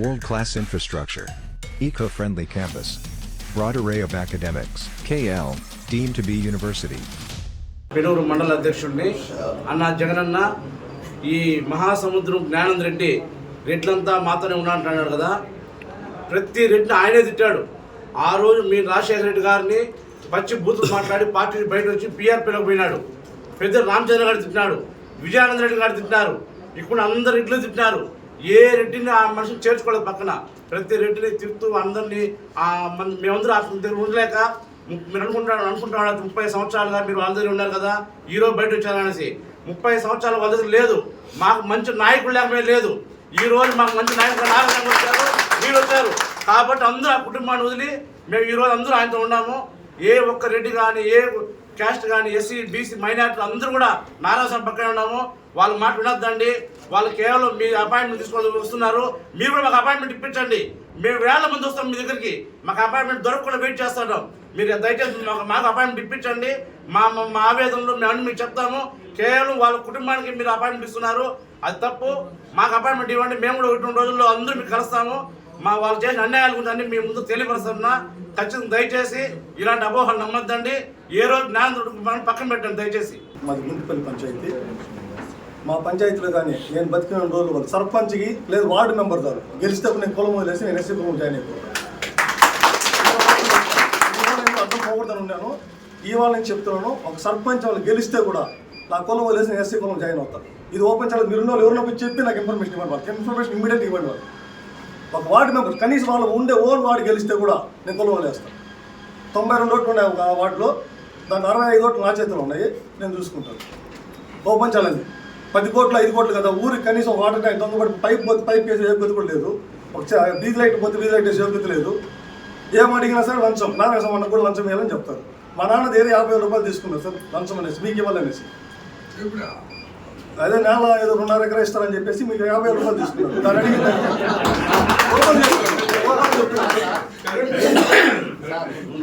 World-class infrastructure. Eco-friendly campus. Broad array of academics. KL, deemed to be university. పెనూరు మండల అధ్యక్షుడిని అన్న జగనన్న ఈ మహాసముద్రం జ్ఞానంద్ రెడ్డి రెడ్లంతా మాతోనే ఉన్నాడు కదా, ప్రతి రెడ్డిని ఆయనే తిట్టాడు. ఆ రోజు మీ రాజశేఖర రెడ్డి గారిని పచ్చి బూతులు మాట్లాడి పార్టీ బయట వచ్చి పీఆర్పీలోకి పోయినాడు. పెద్ద రామచంద్ర గారు తిట్టినాడు, విజయానంద రెడ్డి గారు తిట్టినారు, ఇక్కడ అందరు రెడ్లు తిట్టినారు. ఏ రెడ్డిని ఆ మనిషిని చేర్చుకోలేదు. పక్కన ప్రతి రెడ్డిని తిడుతూ అందరినీ మేమందరూ అతని దగ్గర ఉండలేక మీరు అనుకుంటున్నాడు 30 సంవత్సరాలుగా మీరు వాళ్ళ దగ్గర ఉన్నారు కదా, ఈరోజు బయట వచ్చారనేసి. 30 సంవత్సరాలు వాళ్ళ దగ్గర లేదు. మాకు మంచి నాయకులు లేకపోతే లేదు. ఈ రోజు మాకు మంచి నాయకులు నారాయణ వచ్చారు, మీరు వచ్చారు కాబట్టి అందరూ ఆ కుటుంబాన్ని వదిలి మేము ఈరోజు అందరూ ఆయనతో ఉన్నాము. ఏ ఒక్క రెడ్డి కానీ, ఏ క్యాస్ట్ కానీ, ఎస్సీ బీసీ మైనార్టీలు అందరూ కూడా నారాయణ పక్కనే ఉన్నాము. వాళ్ళు మాట వినొద్దండి. వాళ్ళు కేవలం మీ అపాయింట్మెంట్ తీసుకొని వస్తున్నారు. మీరు కూడా మాకు అపాయింట్మెంట్ ఇప్పించండి. మేము వేల మంది వస్తాం మీ దగ్గరికి. మాకు అపాయింట్మెంట్ దొరకకుండా వెయిట్ చేస్తున్నాం. మీరు దయచేసి మాకు అపాయింట్మెంట్ ఇప్పించండి. మా ఆవేదనలు మేము అన్ని మీకు చెప్తాము. కేవలం వాళ్ళ కుటుంబానికి మీరు అపాయింట్మెంట్ ఇస్తున్నారు, అది తప్పు. మాకు అపాయింట్మెంట్ ఇవ్వండి. మేము కూడా 1 రోజుల్లో అందరూ మీకు కలుస్తాము. వాళ్ళు చేసిన అన్యాయాల గురించి అన్ని మీ ముందు తెలియపరుస్తున్నా. ఖచ్చితంగా దయచేసి ఇలాంటి అపోహలు నమ్మొద్దండి. ఏ రోజు జ్ఞానం పక్కన పెట్టండి దయచేసి. మాది గుంటుపల్లి పంచాయతీ. మా పంచాయతీలో కానీ నేను బతికిన రోజులు వాళ్ళు సర్పంచ్కి లేదు వార్డు మెంబర్ గారు గెలిస్తే నేను కులం వదిలేసి నేను ఎస్సీ కులం జాయిన్ అయిపోయాను. అర్థం పోకూడదని ఉన్నాను. ఇవాళ నేను చెప్తున్నాను, ఒక సర్పంచ్ వాళ్ళు గెలిస్తే కూడా నా కులం వదిలేసి నేను ఎస్సీ కులం జాయిన్ అవుతాను. ఇది ఓపెన్ ఛాలెంజ్. మీరు ఎవరినో చెప్పి నాకు ఇన్ఫర్మేషన్ ఇవ్వండి. వాళ్ళకి ఇన్ఫర్మేషన్ ఇమీడియట్గా ఇవ్వండి. వాళ్ళు ఒక వార్డు మెంబర్ కనీసం వాళ్ళు ఉండే ఓన్ వార్డు గెలిస్తే కూడా నేను కులం వదిలేస్తాను. 92 ఓట్లు ఉన్నాయి ఒక వార్డులో, దాని 65 ఓట్లు నా చేతిలో ఉన్నాయి. నేను చూసుకుంటాను. Open challenge. 10 కోట్లు 5 కోట్లు కదా, ఊరికి కనీసం వాటర్ ట్యాంక్ దొంగబడి పైప్ పోతే పైప్ వేసే యోగ్యత కూడా లేదు. ఒక డీజిల్ లైట్ పోతే డీజిల్ లైట్ వేసే యోగ్యత లేదు. ఏం అడిగినా సరే లంచం, నారాయణ అన్న కూడా లంచం వేయాలని చెప్తారు. మా నాన్న దగ్గర 50,000 రూపాయలు తీసుకున్నారు సార్ లంచం అనేసి, మీకు ఇవ్వాలనేసి. అదే నేల ఏదో 2.5 ఎకరా ఇస్తారని చెప్పేసి మీకు 50,000 రూపాయలు తీసుకున్నారు. దాని అడిగి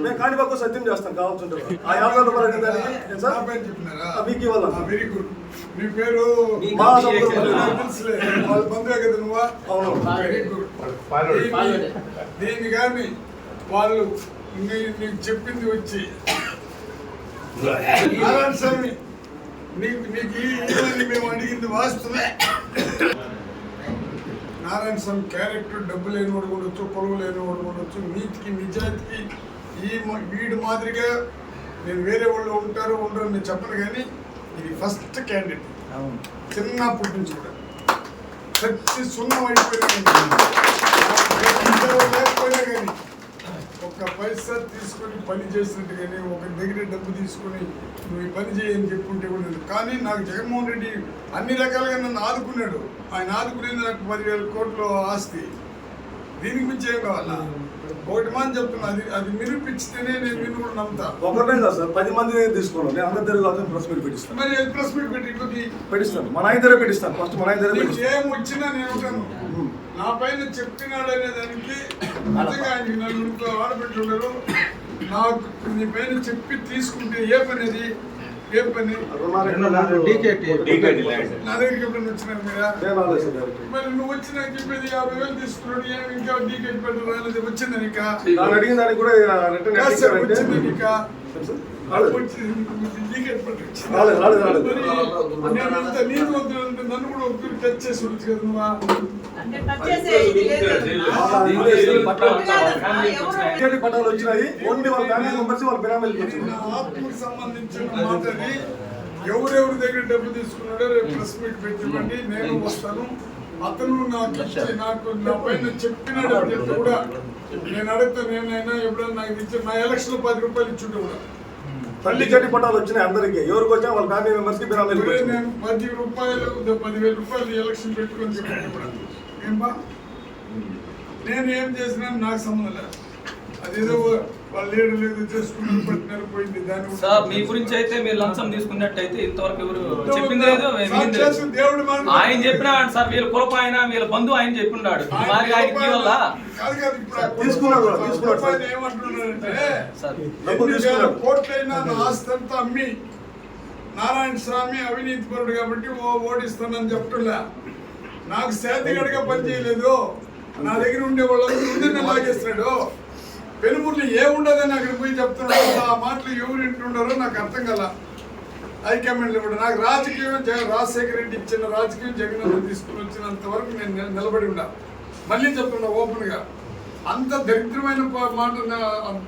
మేము కాణిపాకు సత్యం చేస్తాం కావాల్సి ఆ 50,000 రూపాయలు అడిగిన సార్ మీకు ఇవ్వాలన్నా. Very good. మీ పేరు బంధువే కదా నువ్వా? అవును. Very good. దీన్ని కానీ వాళ్ళు నీకు చెప్పింది వచ్చి నారాయణ స్వామి నీకు మేము అడిగింది వాస్తవమే. నారాయణ స్వామి క్యారెక్టర్ డబ్బు లేని వాడు ఉండొచ్చు, పొలం లేని వాడు ఉండొచ్చు, నీతికి నిజాయితీకి వీడు మాదిరిగా నేను వేరే వాళ్ళు ఉంటారు ఉండరు నేను చెప్పను, కానీ ఇది ఫస్ట్ క్యాండిడేట్. చిన్నప్పటి నుంచి కూడా ప్రతి సున్నం అయిపోయినా లేకపోయినా కానీ ఒక పైసా తీసుకొని పని చేసినట్టు కానీ ఒక దగ్గర డబ్బు తీసుకొని నువ్వు ఈ పని చేయని చెప్పుకుంటే కూడా. కానీ నాకు జగన్మోహన్ రెడ్డి అన్ని రకాలుగా నన్ను ఆదుకున్నాడు. ఆయన ఆదుకునేది నాకు 10,000 కోట్ల ఆస్తి. దీనికి మించి ఏం కావాలా? ఒకటి మంది చెప్తున్నా, అది నిరూపించితేనే నేను కూడా నమ్ముతా. ఒకటే కాదు సార్, 10 మంది తీసుకోండి. నేను అందరి దగ్గర ప్రెస్ మీట్ పెట్టిస్తాను. మరి ప్రెస్ మీట్ పెట్టి పెట్టిస్తాను. మన ఆయన దగ్గర పెట్టిస్తాను. ఫస్ట్ మన ఆయన దగ్గర ఏం వచ్చినా నేను ఉంటాను. నా పైన చెప్పినాడు అనే దానికి నిజంగా ఆయనకి నలుగురు ఆడబెట్టున్నారు. నాకు నీ పైన చెప్పి తీసుకుంటే ఏ పని అది? ఏ పని? నా దగ్గరికి ఎప్పుడైనా వచ్చినారు మీరా? మరి నువ్వు వచ్చినా చెప్పేది 50,000 తీసుకున్నాడు. ఏమి ఇంకా డీకేట్ పెట్టాలి వచ్చిందని ఇంకా అడిగిన దానికి కూడా వచ్చింది ఇంకా నన్ను కూడా ఒకరు టచ్ చేసి ఉండొచ్చు కదా నువ్వా? పట్టాలు వచ్చినాయి. ఓన్లీ వాళ్ళ ఫ్యామిలీ మెంబర్స్ వాళ్ళ బిరామీలకు వచ్చింది. ఆత్మకు సంబంధించిన మాటని ఎవరెవరి దగ్గర డబ్బు తీసుకున్నాడో రేపు ప్రెస్ మీట్ పెట్టివ్వండి, నేను వస్తాను. అతను నాకు నా పైన చెప్పినాడు అని చెప్తే కూడా నేను అడుగుతాను. నేనైనా ఎప్పుడైనా నాకు ఇచ్చి నా ఎలక్షన్ 10 రూపాయలు ఇచ్చుంటే కూడా తల్లి చెడ్డి పట్టాలు వచ్చినాయి అందరికి. ఎవరికి వచ్చా వాళ్ళ ఫ్యామిలీ మెంబర్స్ కి బిరామీలకు నేను 10 రూపాయలు 10,000 రూపాయలు ఎలక్షన్ పెట్టుకొని చెప్పాను కూడా. ఏమా నేను ఏం చేసినా నాకు సంబంధం లేదు. అదేదో వాళ్ళు లేదు చేసుకున్నారు పట్టినారు పోయింది. దాని మీ గురించి అయితే మీరు లంచం తీసుకున్నట్టయితే ఇంతవరకు ఎవరు చెప్పింది లేదు. దేవుడు ఆయన చెప్పినాడు సార్, వీళ్ళ కులప ఆయన వీళ్ళ బంధువు ఆయన చెప్పినాడు. ఏమంటున్నాడంటే కోట్లైనా ఆస్తి అంతా అమ్మి నారాయణ స్వామి అవినీతి పరుడు కాబట్టి ఓడిస్తానని చెప్తున్నా. నాకు శాతిగడిగా పని చేయలేదు. నా దగ్గర ఉండే వాళ్ళందరూ లాగేస్తున్నాడు. పెనుమూరులో ఏముండదని అక్కడ పోయి చెప్తున్నాడు. ఆ మాటలు ఎవరు వింటుండారో నాకు అర్థం కదా. హైకమాండ్లో కూడా నాకు రాజకీయం రాజశేఖర రెడ్డి ఇచ్చిన రాజకీయం జగన్ తీసుకుని వచ్చినంత వరకు నేను నిలబడి ఉన్నా. మళ్ళీ చెప్తున్నా ఓపెన్గా, అంత దరిద్రమైన మాట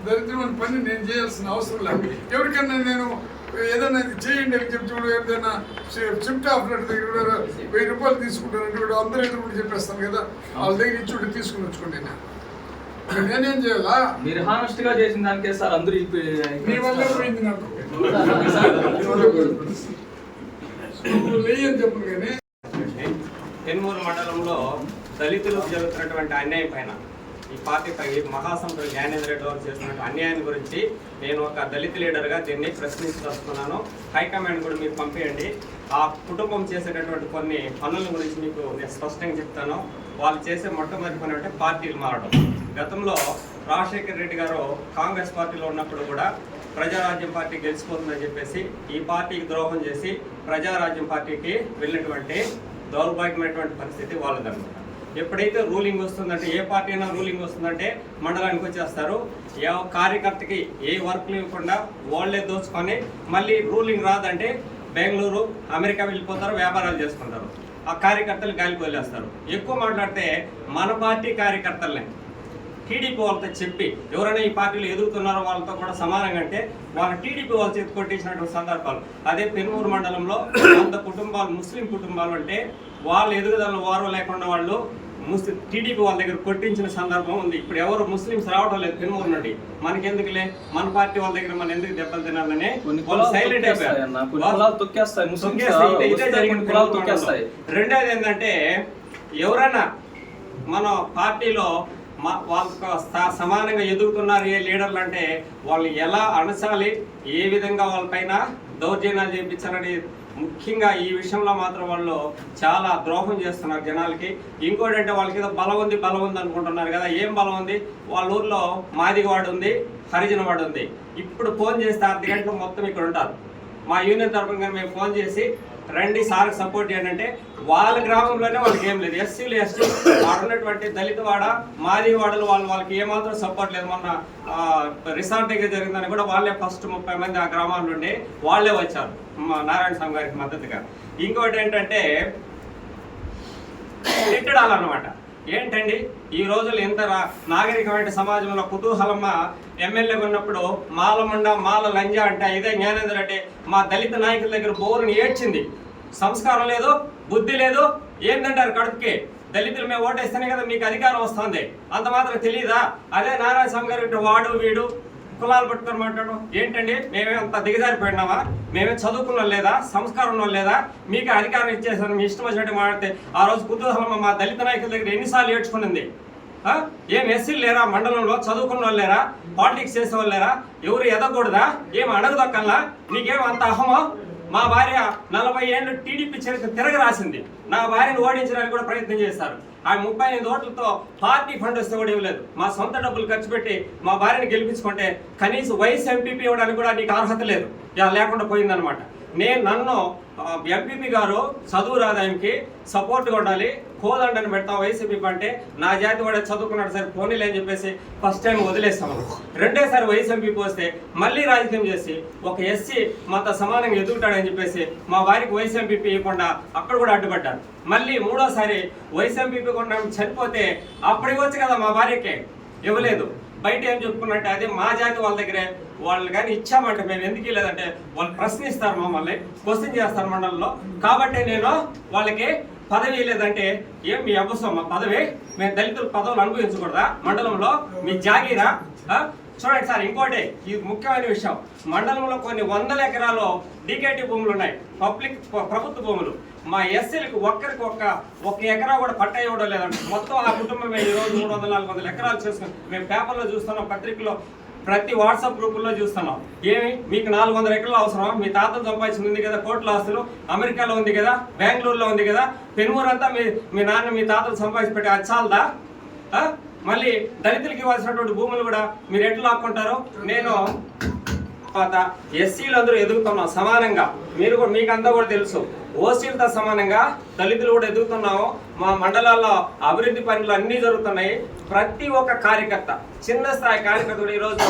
దరిద్రమైన పని నేను చేయాల్సిన అవసరం లేదు. ఎవరికన్నా నేను ఏదైనా చేయండి అని చెప్తే ఏదైనా షిఫ్ట్ ఆఫర్ దగ్గర కూడా 1000 రూపాయలు తీసుకుంటానంటే కూడా అందరూ ఎదురు చెప్పేస్తాను కదా, వాళ్ళ దగ్గర ఇచ్చి తీసుకుని వచ్చుకోండి. నేనేం చేయాలా? మీరు హానెస్ట్ గా చేసిన దానికే సార్ అందరూ నీ వల్ల పోయింది నాకు. లేయని చెప్పను కానీ పెనుమూరు మండలంలో దళితులకు జరుగుతున్నటువంటి అన్యాయం పైన ఈ పార్టీపై మహాసంతుడు జ్ఞానేంద్ర రెడ్డి గారు చేస్తున్న అన్యాయాన్ని గురించి నేను ఒక దళిత లీడర్గా దీన్ని ప్రశ్నిస్తున్నాను. హైకమాండ్ కూడా మీరు పంపించండి. ఆ కుటుంబం చేసేటటువంటి కొన్ని పనుల గురించి మీకు నేను స్పష్టంగా చెప్తాను. వాళ్ళు చేసే మొట్టమొదటి పని అంటే పార్టీలు మారడం. గతంలో రాజశేఖర రెడ్డి గారు కాంగ్రెస్ పార్టీలో ఉన్నప్పుడు కూడా ప్రజారాజ్యం పార్టీ గెలిచిపోతుందని చెప్పేసి ఈ పార్టీకి ద్రోహం చేసి ప్రజారాజ్యం పార్టీకి వెళ్ళినటువంటి దౌర్భాగ్యమైనటువంటి పరిస్థితి వాళ్ళదన్నమాట. ఎప్పుడైతే రూలింగ్ వస్తుందంటే, ఏ పార్టీ అయినా రూలింగ్ వస్తుందంటే మండలానికి వచ్చేస్తారు. ఏ కార్యకర్తకి ఏ వర్క్లు ఇవ్వకుండా వాళ్ళే దోచుకొని మళ్ళీ రూలింగ్ రాదంటే బెంగళూరు, అమెరికా వెళ్ళిపోతారు, వ్యాపారాలు చేసుకుంటారు. ఆ కార్యకర్తలు గాలికి వదిలేస్తారు. ఎక్కువ మాట్లాడితే మన పార్టీ కార్యకర్తలనే టీడీపీ వాళ్ళతో చెప్పి ఎవరైనా ఈ పార్టీలో ఎదుగుతున్నారో వాళ్ళతో కూడా సమానంగా అంటే వాళ్ళ టీడీపీ వాళ్ళ చేతి కొట్టించినటువంటి సందర్భాలు. అదే పెనుమూరు మండలంలో 100 కుటుంబాలు ముస్లిం కుటుంబాలు అంటే వాళ్ళ ఎదుగుదల వారు లేకుండా వాళ్ళు టీడీపీ వాళ్ళ దగ్గర కొట్టించిన సందర్భం ఉంది. ఇప్పుడు ఎవరు ముస్లింస్ రావడం లేదు పెనుమూరు నుండి. మనకెందుకులే, మన పార్టీ వాళ్ళ దగ్గర మనం ఎందుకు దెబ్బలు తినాలని వాళ్ళు సైలెంట్ అయిపోయారు. రెండోది ఏంటంటే, ఎవరైనా మన పార్టీలో వాళ్ళతో సమానంగా ఎదుగుతున్నారు ఏ లీడర్లు అంటే వాళ్ళు ఎలా అణచాలి, ఏ విధంగా వాళ్ళపైన దౌర్జన్యాలు చేయించాలని ముఖ్యంగా ఈ విషయంలో మాత్రం వాళ్ళు చాలా ద్రోహం చేస్తున్నారు జనాలకి. ఇంకోటి అంటే వాళ్ళకి ఏదో బలం ఉంది అనుకుంటున్నారు కదా. ఏం బలం ఉంది? వాళ్ళ ఊర్లో మాదిగవాడు ఉంది, హరిజన వాడు ఉంది. ఇప్పుడు ఫోన్ చేస్తే 6 గంటలు మొత్తం ఇక్కడ ఉంటారు. మా యూనియన్ తరఫున మేము ఫోన్ చేసి రండి సార్కి సపోర్ట్ చేయండి అంటే వాళ్ళ గ్రామంలోనే వాళ్ళకి ఏం లేదు. ఎస్సీలు ఎస్టీ ఉన్నటువంటి దళితవాడ మాదిగవాడలు వాళ్ళకి ఏమాత్రం సపోర్ట్ లేదు. మొన్న రిసార్ట్ దగ్గర జరిగిందని కూడా వాళ్ళే ఫస్ట్ 30 మంది ఆ గ్రామాల నుండి వాళ్ళే వచ్చారు మా నారాయణ స్వామి గారికి మద్దతుగా. ఇంకోటి ఏంటంటే తిట్టడాలన్నమాట. ఏంటండి ఈ రోజులు ఎంత నాగరికమైన సమాజంలో కుతూహలమ్మ ఎమ్మెల్యేగా ఉన్నప్పుడు మాలమండ మాల లంజ అంటే ఇదే జ్ఞానేంద్ర రెడ్డి మా దళిత నాయకుల దగ్గర బోరుని ఏడ్చింది. సంస్కారం లేదు, బుద్ధి లేదు, ఏంటంటారు కడుపుకి. దళితులు మేము ఓటేస్తేనే కదా మీకు అధికారం వస్తుంది, అంత మాత్రం తెలియదా? అదే నారాయణ స్వామి గారు వాడు వీడు కులాలు పట్టుకొని మాట్లాడడం ఏంటండి? మేమే అంత దిగజారిపోయినావా? మేమే చదువుకున్న లేదా, సంస్కారం ఉన్న లేదా? మీకు అధికారం ఇచ్చేసాను మీ ఇష్టం వచ్చినట్టు మాట్లాడితే ఆ రోజు కుతూహలం మా దళిత నాయకుల దగ్గర ఎన్నిసార్లు ఏడ్చుకునింది. ఏం ఎస్సీలు లేరా మండలంలో? చదువుకున్న వాళ్ళు లేరా? పాలిటిక్స్ చేసే వాళ్ళు లేరా? ఎవరు ఎదగకూడదా? ఏం అడగదక్కల్లా? నీకేం అంత అహమో? మా భార్య 40 ఏళ్ళు టీడీపీ చరిత్ర తిరగ రాసింది. నా భార్యను ఓడించడానికి కూడా ప్రయత్నం చేశారు. ఆ 38 ఓట్లతో పార్టీ ఫండ్ వస్తే కూడా ఇవ్వలేదు. మా సొంత డబ్బులు ఖర్చు పెట్టి మా భార్యను గెలిపించుకుంటే కనీసం వైస్ ఎంపీపీ ఇవ్వడానికి కూడా నీకు అర్హత లేదు, లేకుండా పోయిందనమాట. నన్ను ఎంపీపీ గారు చదువు రాదానికి సపోర్ట్గా ఉండాలి, కోదండని పెడతాం వైసీపీ అంటే నా జాతి వాడే చదువుకున్నాడు సరే పోనీలే అని చెప్పేసి ఫస్ట్ టైం వదిలేస్తాము. రెండోసారి వైస్ ఎంపీ పోస్తే మళ్ళీ రాజకీయం చేసి ఒక ఎస్సీ మాతో సమానంగా ఎదుగుతాడని చెప్పేసి మా వారికి వైస్ ఎంపీపీ ఇవ్వకుండా అక్కడ కూడా అడ్డుపడ్డారు. మళ్ళీ మూడోసారి వైస్ ఎంపీపీ కూడా చనిపోతే అప్పుడు ఇవ్వచ్చు కదా, మా భార్యకే ఇవ్వలేదు. బయట ఏం చెప్పుకున్నట్టే అదే మా జాతి వాళ్ళ దగ్గరే వాళ్ళు కానీ ఇచ్చామంటే మేము ఎందుకు ఇవ్వలేదంటే వాళ్ళు ప్రశ్నిస్తారు, మమ్మల్ని క్వశ్చన్ చేస్తారు మండలంలో. కాబట్టి నేను వాళ్ళకి పదవి ఇవ్వలేదంటే ఏం మీ అబ్బసం మా పదవి? మేము దళితులు పదవులు అనుభవించకూడదా మండలంలో? మీ జాగీరా? చూడండి సార్, ఇంకోటి ఇది ముఖ్యమైన విషయం. మండలంలో కొన్ని 100 ఎకరాలు డీకేటీ భూములు ఉన్నాయి, ప్రభుత్వ భూములు. మా ఎస్సీలకు ఒక్కరికి ఒక్క ఎకరా కూడా పట్టా ఇవ్వడం లేదంటే మొత్తం ఆ కుటుంబమే ఈరోజు 300-400 ఎకరాలు చేసుకుని మేము పేపర్లో చూస్తున్నాం, పత్రికలో ప్రతి వాట్సాప్ గ్రూపుల్లో చూస్తున్నాం. ఏమి మీకు 400 ఎకరాలు అవసరం? మీ తాతలు సంపాదించింది ఉంది కదా, కోట్ల ఆస్తులు అమెరికాలో ఉంది కదా, బెంగళూరులో ఉంది కదా, పెనుమూరు అంతా మీ నాన్న మీ తాతలు సంపాదించి పెట్టి అది చాలదా? మళ్ళీ దళితులకి ఇవ్వాల్సినటువంటి భూములు కూడా మీరు ఎట్లా లాక్కుంటారు? నేను తర్వాత ఎస్సీలు అందరూ ఎదుగుతున్నాం సమానంగా. మీకంతా కూడా తెలుసు, ఓసీలతో సమానంగా దళితులు కూడా ఎదుగుతున్నాము. మా మండలాల్లో అభివృద్ధి పనులు అన్నీ జరుగుతున్నాయి. ప్రతి ఒక్క కార్యకర్త, చిన్న స్థాయి కార్యకర్త కూడా ఈరోజు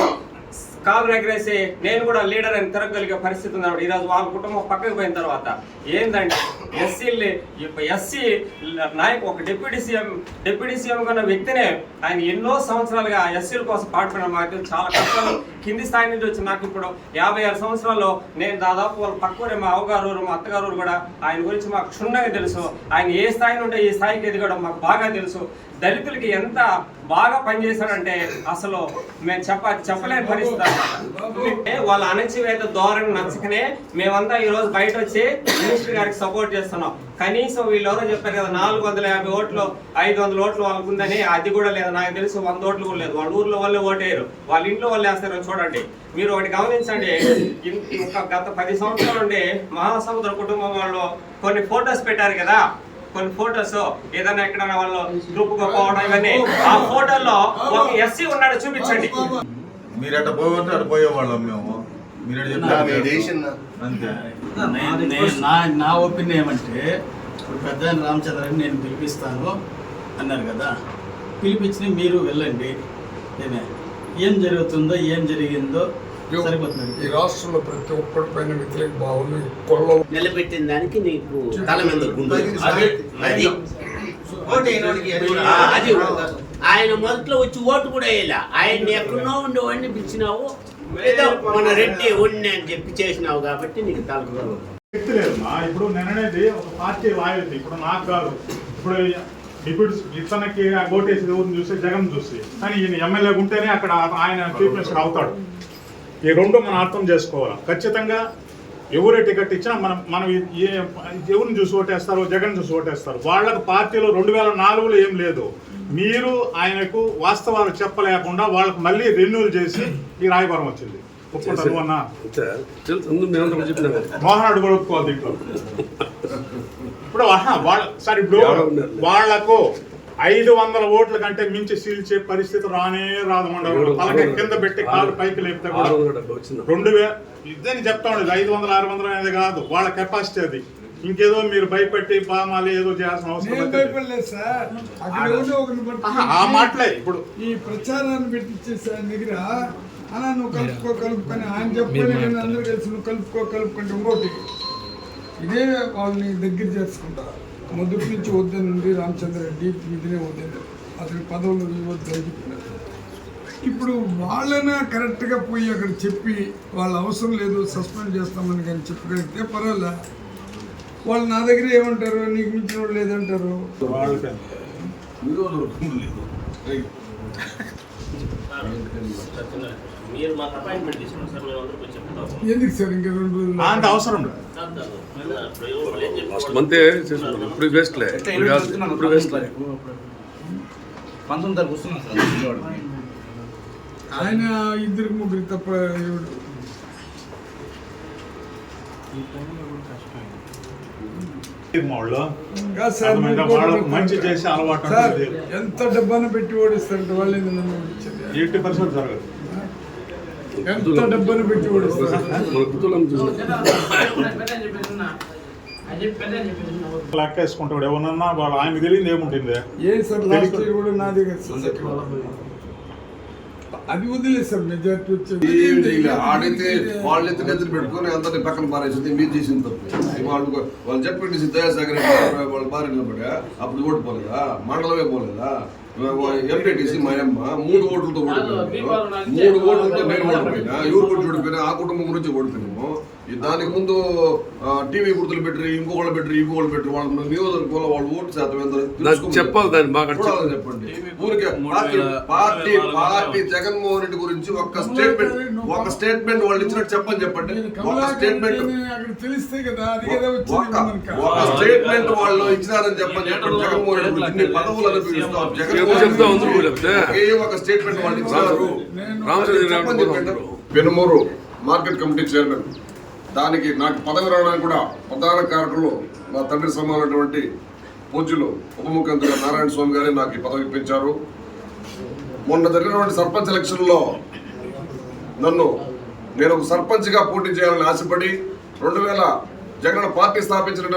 కాలు ఎగరేసి నేను కూడా లీడర్ అని తిరగలిగే పరిస్థితి ఉంది. ఈరోజు వాళ్ళ కుటుంబం పక్కకు పోయిన తర్వాత ఏంటంటే ఎస్సీ నాయకు ఒక డిప్యూటీ సీఎం కన్నా వ్యక్తినే ఆయన ఎన్నో సంవత్సరాలుగా ఎస్సీల కోసం పాటుపడిన మాకు చాలా కష్టాలు కింది స్థాయి నుంచి వచ్చి నాకు ఇప్పుడు 56 సంవత్సరాల్లో నేను దాదాపు వాళ్ళ పక్కనే మా అవ్వగారు మా అత్తగారు కూడా ఆయన గురించి మాకు క్షుణ్ణంగా తెలుసు. ఆయన ఏ స్థాయి నుండి ఈ స్థాయికి ఎదగడం మాకు బాగా తెలుసు. దళితులకి ఎంత బాగా పనిచేశాడంటే అసలు మేము చెప్పలేని పరిస్థితి అన్నమాట. వాళ్ళ అణచివేత ధోరణి నచ్చకనే మేమంతా ఈరోజు బయట వచ్చి మినిస్టర్ గారికి సపోర్ట్ చేస్తున్నాం. కనీసం వీళ్ళెవరో చెప్పారు కదా 450 ఓట్లు 500 ఓట్లు వాళ్ళకు ఉందని, అది కూడా లేదు. నాకు తెలిసి 100 ఓట్లు కూడా లేదు. వాళ్ళ ఊర్లో వాళ్ళే ఓటేయరు, వాళ్ళ ఇంట్లో వాళ్ళు వేస్తారు. చూడండి, మీరు ఒకటి గమనించండి. గత 10 సంవత్సరాల నుండి మహాసముద్ర కుటుంబం వాళ్ళు కొన్ని ఫొటోస్ పెట్టారు కదా, కొన్ని ఫొటోస్ ఏదైనా ఎక్కడైనా వాళ్ళు గ్రూప్ గా పోవడం ఇవన్నీ, ఆ ఫోటోల్లో ఒక ఎస్సీ ఉన్నాడు చూపించండి. మీరు అట్ట పోతే అటు పోయేవాళ్ళం మేము. మీరు అంతే. నా ఒపీనియన్ ఏమంటే, ఇప్పుడు పెద్ద రామచంద్రని నేను పిలిపిస్తాను అన్నారు కదా, పిలిపించి మీరు వెళ్ళండి. ఏం జరుగుతుందో ఏం జరిగిందో సరిపోతుంది. ఈ రాష్ట్రంలో ప్రతి ఒక్కరి పైన వ్యతిరేక భావన కొల్ల నిలబెట్టిన దానికి నీకు తల మీద గుండు. అది ఆయన మొదట్లో వచ్చి ఓటు కూడా వేయాల. ఆయన్ని ఎక్కడో ఉండేవాడిని పిలిచినావు, ఏదో మన రెడ్డి ఉండి అని చెప్పి చేసినావు కాబట్టి నీకు తలకు లేదమ్మా. ఇప్పుడు నేననేది ఒక పార్టీ లాయల్టీ. ఇప్పుడు నాకు కాదు, ఇప్పుడు డిప్యూటీ ఇతనికి ఓటేసి ఎవరిని చూసి జగన్ చూసి, కానీ ఈయన ఎమ్మెల్యే ఉంటేనే అక్కడ ఆయన చీఫ్ మినిస్టర్ అవుతాడు. ఈ రెండు మనం అర్థం చేసుకోవాలి. ఖచ్చితంగా ఎవరే టికెట్ ఇచ్చినా మనం ఎవరిని చూసి ఓటేస్తారు, జగన్ చూసి ఓటేస్తారు. వాళ్ళకి పార్టీలో 2004లో ఏం లేదు. మీరు ఆయనకు వాస్తవాలు చెప్పలేకుండా వాళ్ళకి మళ్ళీ రెన్యూల్ చేసి ఈ రాయబారం వచ్చింది. ఒప్పుకుంటారు అన్న మోహనాడు కూడా ఒప్పుకోవాలి దీంట్లో. ఇప్పుడు వాళ్లకు 500 ఓట్ల కంటే మించి సీల్చే పరిస్థితి రానే రాదు. మండలంలో పలక కింద పెట్టి కాలు పైకి లేపితే కూడా 2000 ఇదని చెప్తా ఉండేది. 500 600 అనేది కాదు వాళ్ళ కెపాసిటీ. అది ఇంకేదో మీరు భయపెట్టి బామాలి ఏదో చేయాల్సిన అవసరం ఆ మాటలే. ఇప్పుడు ఈ ప్రచారాన్ని పెట్టించేసారి దగ్గర అలా నువ్వు కలుపుకొని ఆయన చెప్పని అందరూ కలిసి నువ్వు కలుపుకుంటే ఇంకోటి ఇదే వాళ్ళని దగ్గర చేసుకుంటారు. మొదటి నుంచి వద్దనుండి రామచంద్ర రెడ్డి మీదనే వద్దని అతని పదవులు ఇవ్వద్దు అని చెప్పినారు. ఇప్పుడు వాళ్ళైనా కరెక్ట్గా పోయి అక్కడ చెప్పి వాళ్ళ అవసరం లేదు సస్పెండ్ చేస్తామని కానీ చెప్పగలిగితే పర్వాలే. వాళ్ళు నా దగ్గర ఏమంటారు, నీకు మించిన వాళ్ళు లేదంటారు. ఎందుకు సార్ ఇంకా 2 రోజులు అంత అవసరం ఆయన 2-3 తప్ప మంచి చేసే అలవాటు ఎంత డబ్బాను పెట్టి ఓడిస్తారంటే వాళ్ళు 80% జరగదు. ఎంత డబ్బాను పెట్టి ఓడిస్తారు. లెక్క వేసుకుంటాడు ఎవరన్నా వాళ్ళు. ఆయనకు తెలియదు ఏముంటుంది. ఏ సార్ లాస్ట్ ఇయర్ కూడా నా దగ్గర అది వదిలేదు సార్. మెజార్టీ వచ్చేది ఆడైతే వాళ్ళు ఎత్తులు పెట్టుకొని అందరినీ పక్కన పారేసింది. మీరు చేసిన తప్పు. వాళ్ళు చెప్పేసి దయాసాగర్ వాళ్ళ భార్య నిలబడా అప్పుడు ఓడిపోలేదా, మండలమే పోలేదా, ఎంపీటీసీ మా అమ్మ 3 ఓట్లతో ఓడిపోయాను. 3 ఓట్లతో నేను ఓడిపోయినా, ఎవరు గురించి ఓడిపోయినా ఆ కుటుంబం గురించి ఓడిపోయినాము. దానికి ముందు టీవీ గుర్తులు పెట్టి ఇంకోళ్ళు పెట్టి వాళ్ళ నియోజకవర్గంలో వాళ్ళు ఓటు శాతం చెప్పాలి దాన్ని బాగా చెప్పండి. ఊరికే పార్టీ జగన్మోహన్ రెడ్డి గురించి ఒక స్టేట్మెంట్ వాళ్ళు ఇచ్చినట్టు చెప్పండి. ఒక స్టేట్మెంట్ వాళ్ళు ఇచ్చినారని చెప్పండి. జగన్మోహన్ రెడ్డి గురించి పదవులు అనిపిస్తాం. ఒక స్టేట్మెంట్ వాళ్ళు ఇచ్చినారు. పెనుమూరు మార్కెట్ కమిటీ చైర్మన్, దానికి నాకు పదవి రావడానికి కూడా ప్రధాన కారకులు నా తండ్రి సమానమైనటువంటి పూజ్యులు ఉప ముఖ్యమంత్రి నారాయణ స్వామి గారే నాకు ఈ పదవి పెంచారు. మొన్న జరిగినటువంటి సర్పంచ్ ఎలక్షన్లో నన్ను నేను ఒక సర్పంచ్గా పోటీ చేయాలని ఆశపడి 2000 జగన్ పార్టీ స్థాపించిన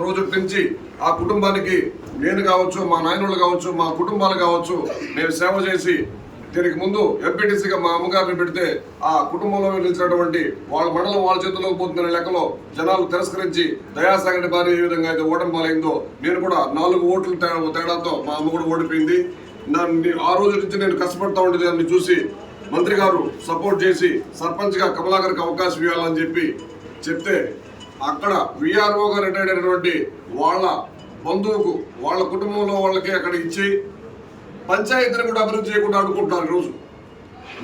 రోజు నుంచి ఆ కుటుంబానికి నేను కావచ్చు, మా నాయనోళ్ళు కావచ్చు, మా కుటుంబాలు కావచ్చు, నేను సేవ చేసి దీనికి ముందు ఎంపీటీసీగా మా అమ్మగారిని పెడితే ఆ కుటుంబంలో నిలిచినటువంటి వాళ్ళ మండలం వాళ్ళ చేతుల్లోకి పోతున్న లెక్కలో జనాలు తిరస్కరించి దయాసాగర్ భార్య ఏ విధంగా అయితే ఓటమి పాలైందో నేను కూడా 4 ఓట్ల తేడాతో మా అమ్మ కూడా ఓడిపోయింది. ఆ రోజు నుంచి నేను కష్టపడతా ఉండేది దాన్ని చూసి మంత్రి గారు సపోర్ట్ చేసి సర్పంచ్గా కమలాకర్కి అవకాశం ఇవ్వాలని చెప్తే అక్కడ విఆర్ఓ గా రిటైర్డ్ అయినటువంటి వాళ్ళ బంధువుకు వాళ్ళ కుటుంబంలో వాళ్ళకి అక్కడ ఇచ్చి పంచాయతీని కూడా అభివృద్ధి చేయకుండా అడుకుంటున్నారు. ఈరోజు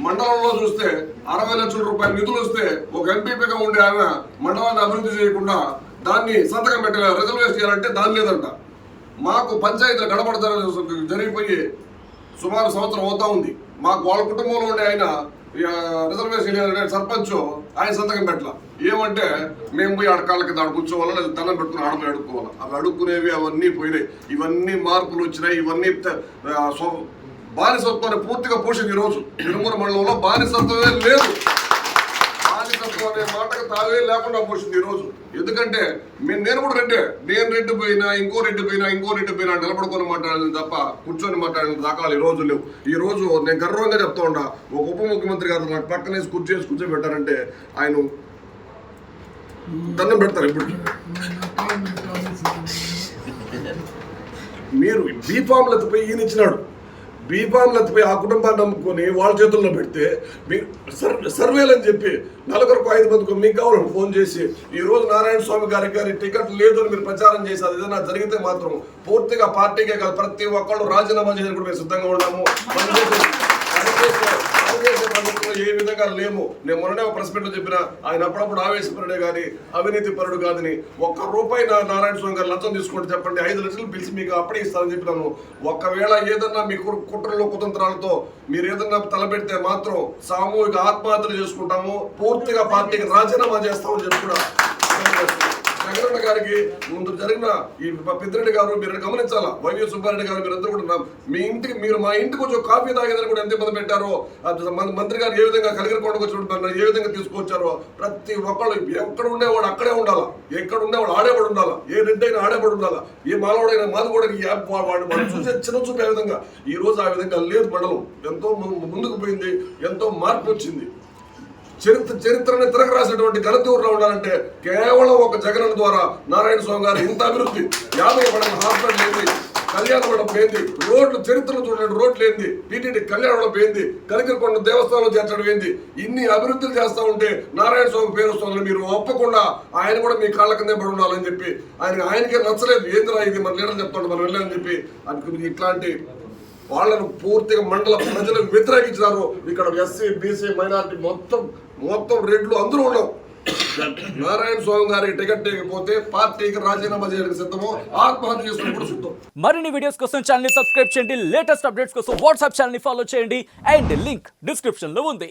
మండలంలో చూస్తే 60 లక్షల రూపాయల నిధులు వస్తే ఒక ఎంపీపీగా ఉండే ఆమె మండలాన్ని అభివృద్ధి చేయకుండా దాన్ని సంతకం పెట్టాలి, రిజర్వేషన్ చేయాలంటే దాని లేదంట. మాకు పంచాయతీలు గడపడతారు జరిగిపోయి సుమారు సంవత్సరం అవుతా ఉంది. మాకు వాళ్ళ కుటుంబంలో ఉండే ఆయన రిజర్వేషన్ లేదంటే సర్పంచ్ ఆయన సంతకం పెట్టాల. ఏమంటే మేము పోయి ఆడకాళ్ళ కింద కూర్చోవాలా, లేదా దండం పెట్టుకుని ఆడపోయి అడుక్కోవాలా. అవి అడుక్కునేవి అవన్నీ పోయినాయి. ఇవన్నీ మార్పులు వచ్చినాయి. ఇవన్నీ బానిసత్వాన్ని పూర్తిగా పోషింది. ఈరోజు తిరుమల మండలంలో బానిసత్వమే లేదు. బానిసత్వం అనే మాటకు తావే లేకుండా పోషింది ఈరోజు. ఎందుకంటే నేను కూడా నేను రెడ్డి పోయినా ఇంకో రెడ్డి పోయినా నిలబడుకొని మాట్లాడాలి తప్ప కూర్చొని మాట్లాడిన దాఖలాలు ఈ రోజు లేవు. ఈ రోజు నేను గర్వంగా చెప్తా ఉంటా, ఒక ఉప ముఖ్యమంత్రి గారు నాకు పక్కనేసి కూర్చోబెట్టారంటే ఆయన దండం పెడతారు. ఇప్పుడు మీరు బీఫామ్లు ఎత్తిపోయి ఈయన ఇచ్చినాడు. బీఫామ్లు ఎత్తిపోయి ఆ కుటుంబాన్ని నమ్ముకొని వాళ్ళ చేతుల్లో పెడితే మీరు సర్వేలు అని చెప్పి 4 5 మందికి మీకు కావాలని ఫోన్ చేసి ఈ రోజు నారాయణ స్వామి గారి టికెట్ లేదు అని మీరు ప్రచారం చేసి అది ఏదైనా జరిగితే మాత్రం పూర్తిగా పార్టీకే కాదు ప్రతి ఒక్కళ్ళు రాజీనామా చేయడానికి కూడా మేము సిద్ధంగా ఉన్నాము. ఏ విధంగా లేము. నేను మొన్ననే ఒక ప్రెస్ మీట్ లో చెప్పిన ఆయన అప్పుడప్పుడు ఆవేశపరుడే కానీ అవినీతి పరుడు కాదని. ₹1 నారాయణ స్వామి గారు లంచం తీసుకుంటే చెప్పండి 5 లక్షలు పిలిచి మీకు అప్పుడే ఇస్తానని చెప్పినాను. ఒకవేళ ఏదన్నా మీ కుట్రలో కుతంత్రాలతో మీరు ఏదన్నా తలపెడితే మాత్రం సామూహిక ఆత్మహత్యలు చేసుకుంటాము, పూర్తిగా పార్టీకి రాజీనామా చేస్తామని చెప్పి కూడా జగన్ గారికి ముందు జరిగిన ఈ పెద్దిరెడ్డి గారు మీరు గమనించాలా, వైవి సుబ్బారెడ్డి గారు మీరందరూ కూడా మీరు మా ఇంటికి వచ్చి కాఫీ తాగేదని కూడా ఎంత ఇబ్బంది పెట్టారో, మంత్రి గారు ఏ విధంగా కలిగిరికొండకు వచ్చి ఏ విధంగా తీసుకొచ్చారో ప్రతి ఒక్కళ్ళు ఎక్కడ ఉండేవాడు అక్కడే ఉండాలా, ఎక్కడ ఉండేవాడు ఆడేవాడు ఉండాలా, ఏ రెడ్డి అయినా ఆడేవాడు ఉండాలా, ఏ మాలవాడైనా మాదిగోడైనా వాడు చూసే చిన్న చూపే విధంగా ఈ రోజు ఆ విధంగా లేదు. మండలం ఎంతో ముందుకు పోయింది, ఎంతో మార్పు వచ్చింది. చరిత్రని తిరగరాసినటువంటి ఘనతూరులో ఉండాలంటే కేవలం ఒక జగన్ ద్వారా నారాయణ స్వామి గారు ఇంత అభివృద్ధి 50 పడక హాస్పిటల్ ఏంది, కళ్యాణ మండపం ఏంది, రోడ్లు చరిత్రలో చూడండి రోడ్లు ఏంది, టీటీడీ కళ్యాణ మండపం ఏంది, కలిగిరికొండ దేవస్థానంలో చేర్చడం ఏంది, ఇన్ని అభివృద్ధులు చేస్తా ఉంటే నారాయణ స్వామి పేరు వస్తుందని మీరు ఒప్పకుండా ఆయన కూడా మీ కాళ్ళ కిందే పడి ఉండాలని చెప్పి ఆయనకే నచ్చలేదు. ఏందిరా ఇది మన లీడర్ చెప్తాడు మనం వెళ్ళాలని చెప్పి ఇట్లాంటి వాళ్ళను పూర్తిగా మండల ప్రజలకు వ్యతిరేకించినారు. ఇక్కడ ఎస్సీ బీసీ మైనారిటీ మొత్తం రెడ్లు అందరూ ఉన్నాం. నారాయణ స్వామి గారి టికెట్ లేకపోతే పార్టీకి రాజీనామా చేయడానికి సిద్ధమో ఆత్మహత్య చేసుకున్నప్పుడు సిద్ధం. మరిన్ని వీడియోస్ కోసం ఛానల్ ని సబ్స్క్రైబ్ చేయండి. లేటెస్ట్ అప్డేట్స్ కోసం వాట్సాప్ ఛానల్ ని ఫాలో చేయండి. అండ్ లింక్ డిస్క్రిప్షన్ లో ఉంది.